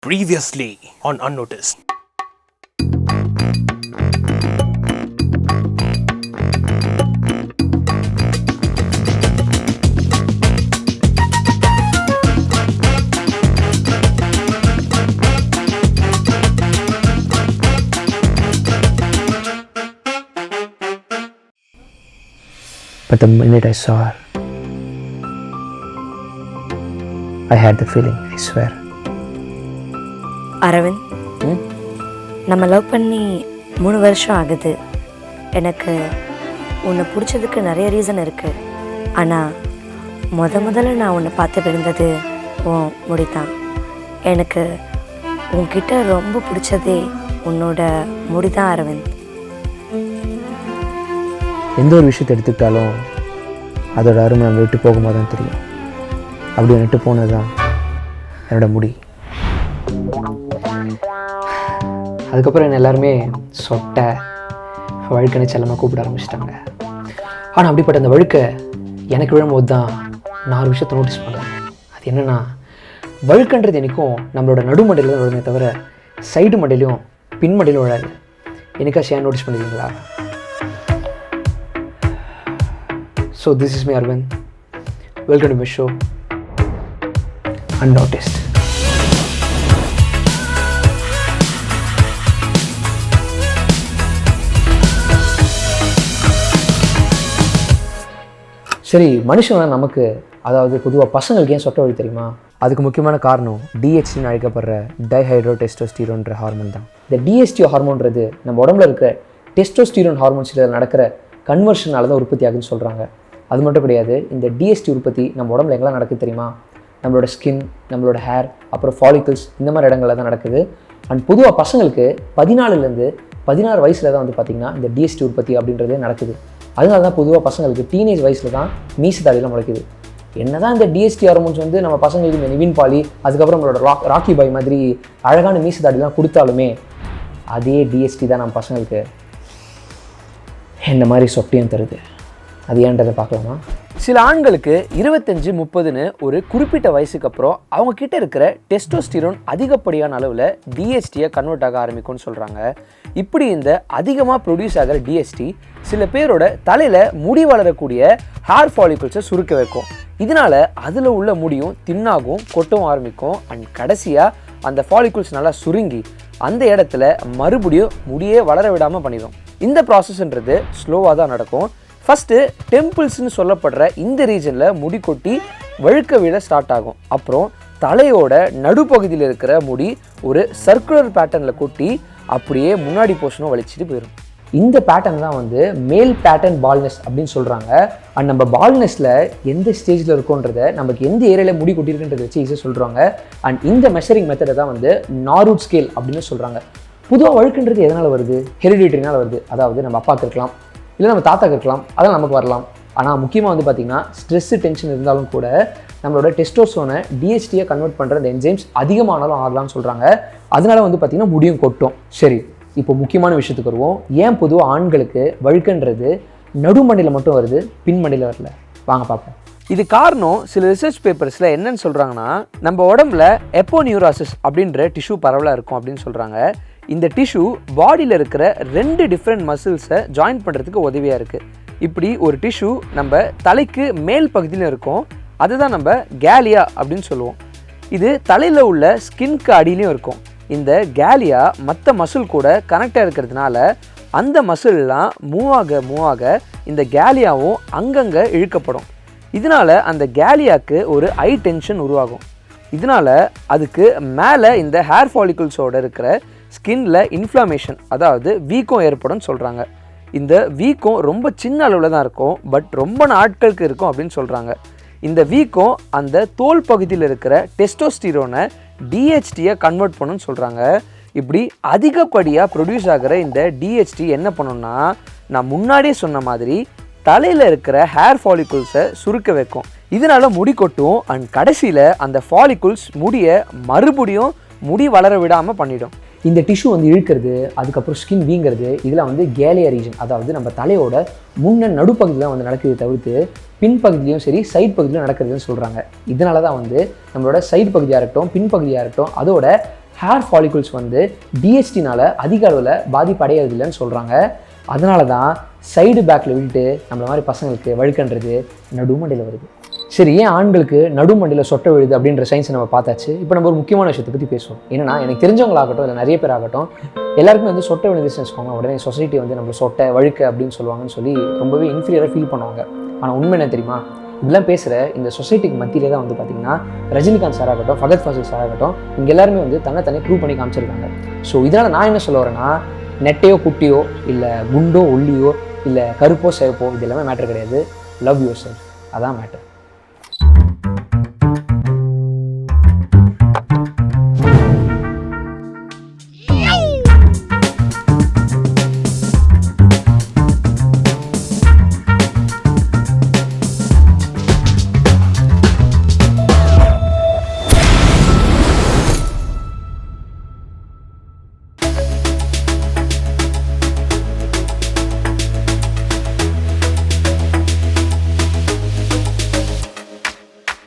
Previously on Unnoticed. But the minute I saw her, I had the feeling, I swear. Aravind, நம்ம love பண்ணி 3 வருஷம் ஆகுது. எனக்கு உன்னை பிடிச்சதுக்கு நிறைய ரீசன் இருக்குது. ஆனால் முதல்ல நான் உன்னை பார்த்து விழுந்தது உன் முடிதான். எனக்கு உன்கிட்ட ரொம்ப பிடிச்சதே உன்னோட முடிதான் அரவிந்த். எந்த ஒரு விஷயத்தை எடுத்துக்கிட்டாலும் அதோட அருமை நம்ம விட்டு போகும்போது தான் தெரியும். அப்படி விட்டு போனது தான் என்னோடய முடி. அதுக்கப்புறம் என்ன எல்லாருமே சொட்டை வழுக்கனை செல்லமாக கூப்பிட ஆரம்பிச்சிட்டாங்க. ஆனால் அப்படிப்பட்ட அந்த வழுக்கை எனக்கு விழும்போது தான் நான் ஒரு விஷயத்தை நோட்டீஸ் பண்ணேன். அது என்னென்னா, வழுக்கன்றது எனக்கும் நம்மளோட நடுமண்டையில் தான் விழுமே தவிர சைடு மண்டையிலையும் பின் மண்டையிலும் விழாது. எனக்காச்சும் ஏன் நோட்டீஸ் பண்ணிக்கிறீங்களா? So this is me Arvind. Welcome to my show Unnoticed. சரி, மனுஷன் நமக்கு, அதாவது பொதுவாக பசங்களுக்கு ஏன் சொட்ட வழி தெரியுமா? அதுக்கு முக்கியமான காரணம் டிஹெச்டின்னு அழைக்கப்படுற டைஹைட்ரோடெஸ்டோஸ்டிரோன்ற ஹார்மோன் தான். இந்த டிஎஸ்டி ஹார்மோன்றது நம்ம உடம்புல இருக்க டெஸ்டோஸ்டிரோன் ஹார்மோன்ஸில் நடக்கிற கன்வர்ஷனால தான் உற்பத்தி ஆகுதுன்னு சொல்கிறாங்க. அது மட்டும் கிடையாது, இந்த டிஎஸ்டி உற்பத்தி நம்ம உடம்புல எங்கெல்லாம் நடக்குது தெரியுமா? நம்மளோட ஸ்கின், நம்மளோட ஹேர், அப்புறம் ஃபாலிக்கல்ஸ், இந்த மாதிரி இடங்களில் தான் நடக்குது. அண்ட் பொதுவாக பசங்களுக்கு 14லேருந்து 16 வயசில் தான் வந்து பார்த்திங்கன்னா இந்த டிஎஸ்டி உற்பத்தி அப்படின்றதே நடக்குது. அதனால தான் பொதுவாக பசங்களுக்கு டீனேஜ் வயசில் தான் மீச தாடிலாம் முளைக்குது. என்ன தான் இந்த டிஎஸ்டி ஹார்மோன்ஸ் வந்து நம்ம பசங்களுக்கு இந்த நிவின் பாலி, அதுக்கப்புறம் நம்மளோட ராக்கி பாய் மாதிரி அழகான மீச தாடிலாம் கொடுத்தாலுமே அதே டிஎஸ்டி தான் நம்ம பசங்களுக்கு இந்த மாதிரி சொட்டையும் தருது. அது ஏன்றதை பார்க்கலாமா? சில ஆண்களுக்கு 25-30ன்னு ஒரு குறிப்பிட்ட வயசுக்கு அப்புறம் அவங்க கிட்ட இருக்கிற டெஸ்டோஸ்டிரோன் அதிகப்படியான அளவில் டிஎஸ்டியை கன்வெர்ட் ஆக ஆரம்பிக்கும்னு சொல்கிறாங்க. இப்படி இந்த அதிகமாக ப்ரொடியூஸ் ஆகிற டிஎஸ்டி சில பேரோட தலையில் முடி வளரக்கூடிய ஹேர் ஃபாலிகல்ஸை சுருக்க வைக்கும். இதனால் அதில் உள்ள முடியும் தின்னாகும், கொட்டவும் ஆரம்பிக்கும். அண்ட் கடைசியாக அந்த ஃபாலிகல்ஸ் நல்லா சுருங்கி அந்த இடத்துல மறுபடியும் முடியே வளர விடாமல் பண்ணிடும். இந்த ப்ராசஸ்ன்றது ஸ்லோவாக தான் நடக்கும். ஃபஸ்ட்டு டெம்பிள்ஸ்னு சொல்லப்படுற இந்த ரீஜனில் முடி கொட்டி வழுக்க விட ஸ்டார்ட் ஆகும். அப்புறம் தலையோட நடுப்பகுதியில் இருக்கிற முடி ஒரு சர்க்குலர் பேட்டர்னில் கொட்டி அப்படியே முன்னாடி போர்ஷனும் வலிச்சுட்டு போயிடும். இந்த பேட்டர்ன் தான் வந்து மேல் பேட்டர்ன் பால்னஸ் அப்படின்னு சொல்கிறாங்க. அண்ட் நம்ம பால்னஸில் எந்த ஸ்டேஜில் இருக்கோன்றதை நமக்கு எந்த ஏரியாவில் முடி கொட்டிருக்குன்றதை வச்சு ஈஸியாக சொல்கிறாங்க. அண்ட் இந்த மெஷரிங் மெத்தடை தான் வந்து நாரூட் ஸ்கேல் அப்படின்னு சொல்கிறாங்க. பொதுவாக வழுக்குன்றது எதனால் வருது? ஹெரிடிட்டரினால் வருது. அதாவது நம்ம அப்பாவுக்கு இருக்கலாம், இல்லை நம்ம தாத்தாக்கு இருக்கலாம், அதெல்லாம் நமக்கு வரலாம். ஆனால் முக்கியமாக வந்து பார்த்திங்கன்னா ஸ்ட்ரெஸ்ஸு, டென்ஷன் இருந்தாலும் கூட நம்மளோட டெஸ்டோஸ்டரோனை டிஎஸ்டியை கன்வெர்ட் பண்ணுற அந்த என்சைம்ஸ் அதிகமானாலும் ஆகலாம்னு சொல்கிறாங்க. அதனால வந்து பார்த்திங்கன்னா முடியும் கொட்டும். சரி, இப்போ முக்கியமான விஷயத்துக்கு வருவோம். ஏன் பொதுவாக ஆண்களுக்கு வழுக்குன்றது நடுமண்டையில் மட்டும் வருது, பின்மண்டையில் வரல? வாங்க பார்ப்போம். இது காரணம் சில ரிசர்ச் பேப்பர்ஸில் என்னன்னு சொல்கிறாங்கன்னா, நம்ம உடம்புல எப்போனியூராசிஸ் அப்படின்ற டிஷ்யூ பரவலாக இருக்கும் அப்படின்னு சொல்கிறாங்க. இந்த டிஷ்யூ பாடியில் இருக்கிற 2 டிஃப்ரெண்ட் மசில்ஸை ஜாயின் பண்ணுறதுக்கு உதவியாக இருக்குது. இப்படி ஒரு டிஷ்யூ நம்ம தலைக்கு மேல் பகுதியில் இருக்கும். அதுதான் நம்ம கேலியா அப்படின்னு சொல்லுவோம். இது தலையில் உள்ள ஸ்கின்க்கு அடியிலையும் இருக்கும். இந்த கேலியா மற்ற மசில் கூட கனெக்டாக இருக்கிறதுனால அந்த மசில்லாம் மூவ் ஆக இந்த கேலியாவும் அங்கங்கே இழுக்கப்படும். இதனால் அந்த கேலியாவுக்கு ஒரு ஐ டென்ஷன் உருவாகும். இதனால் அதுக்கு மேலே இந்த ஹேர் ஃபாலிகல்ஸோடு இருக்கிற ஸ்கின்ல இன்ஃப்ளமேஷன், அதாவது வீக்கம் ஏற்படும் சொல்கிறாங்க. இந்த வீக்கம் ரொம்ப சின்ன அளவில் தான் இருக்கும், பட் ரொம்ப நாட்களுக்கு இருக்கும் அப்படின்னு சொல்கிறாங்க. இந்த வீக்கம் அந்த தோல் பகுதியில் இருக்கிற டெஸ்டோஸ்டிரோனை டிஹெச்டியை கன்வெர்ட் பண்ணுன்னு சொல்கிறாங்க. இப்படி அதிகப்படியாக ப்ரொடியூஸ் ஆகிற இந்த டிஹெச்டி என்ன பண்ணுன்னா, நான் முன்னாடியே சொன்ன மாதிரி தலையில் இருக்கிற ஹேர் ஃபாலிகல்ஸை சுருக்க வைக்கும். இதனால் முடி கொட்டும். அண்ட் கடைசியில் அந்த ஃபாலிகல்ஸ் முடியை மறுபடியும் முடி வளர விடாமல் பண்ணிடும். இந்த டிஷ்யூ வந்து இழுக்கிறது, அதுக்கப்புறம் ஸ்கின் வீங்கிறது, இதெல்லாம் வந்து கேலியா ரீஜன், அதாவது நம்ம தலையோட முன்ன நடுப்பகுதியில் வந்து நடக்குது தவிர்த்து பின்பகுதியிலையும் சரி சைட் பகுதியிலும் நடக்கிறதுன்னு சொல்கிறாங்க. இதனால தான் வந்து நம்மளோட சைடு பகுதியாக இருக்கட்டும் பின்பகுதியாக இருக்கட்டும் அதோட ஹேர் ஃபாலிகல்ஸ் வந்து டிஹெச்டினால் அதிக அளவில் பாதிப்பு அடையிறதில்லைன்னு சொல்கிறாங்க. அதனால தான் சைடு பேக்கில் விட்டு நம்மள மாதிரி பசங்களுக்கு வழுக்கன்றது நடுமண்டையில் வருது. சரி, ஏன் ஆண்களுக்கு நடுமண்டையில் சொட்டை விழுது அப்படின்ற சயின்ஸை நம்ம பார்த்தாச்சு. இப்போ நம்ம ஒரு முக்கியமான விஷயத்தை பற்றி பேசுவோம். என்னன்னா, எனக்கு தெரிஞ்சவங்களாகட்டும் இல்லை நிறைய பேர் ஆகட்டும், எல்லாருக்குமே வந்து சொட்டை விழுந்துச்சுன்னு வச்சுக்கோங்க, உடனே சொசைட்டி வந்து நம்ம சொட்டை வழுக்க அப்படின்னு சொல்லுவாங்கன்னு சொல்லி ரொம்பவே இன்ஃபீரியராக ஃபீல் பண்ணுவாங்க. ஆனால் உண்மை என்ன தெரியுமா? இப்படிலாம் பேசுகிற இந்த சொசைட்டிக்கு மத்தியிலே தான் வந்து பார்த்திங்கன்னா ரஜினிகாந்த் சார் ஆகட்டும், ஃபகத் ஃபாசில் சார் ஆகட்டும், இங்கே எல்லாருமே வந்து தன்னை ப்ரூவ் பண்ணி காமிச்சிருக்காங்க. ஸோ இதனால் நான் என்ன சொல்ல வரேன்னா, நெட்டையோ குட்டியோ இல்லை குண்டோ ஒல்லியோ இல்லை கருப்போ சிவப்போ இது எல்லாமே மேட்டர் கிடையாது. லவ் யுவர் செல்ஃப், அதான் மேட்டர்.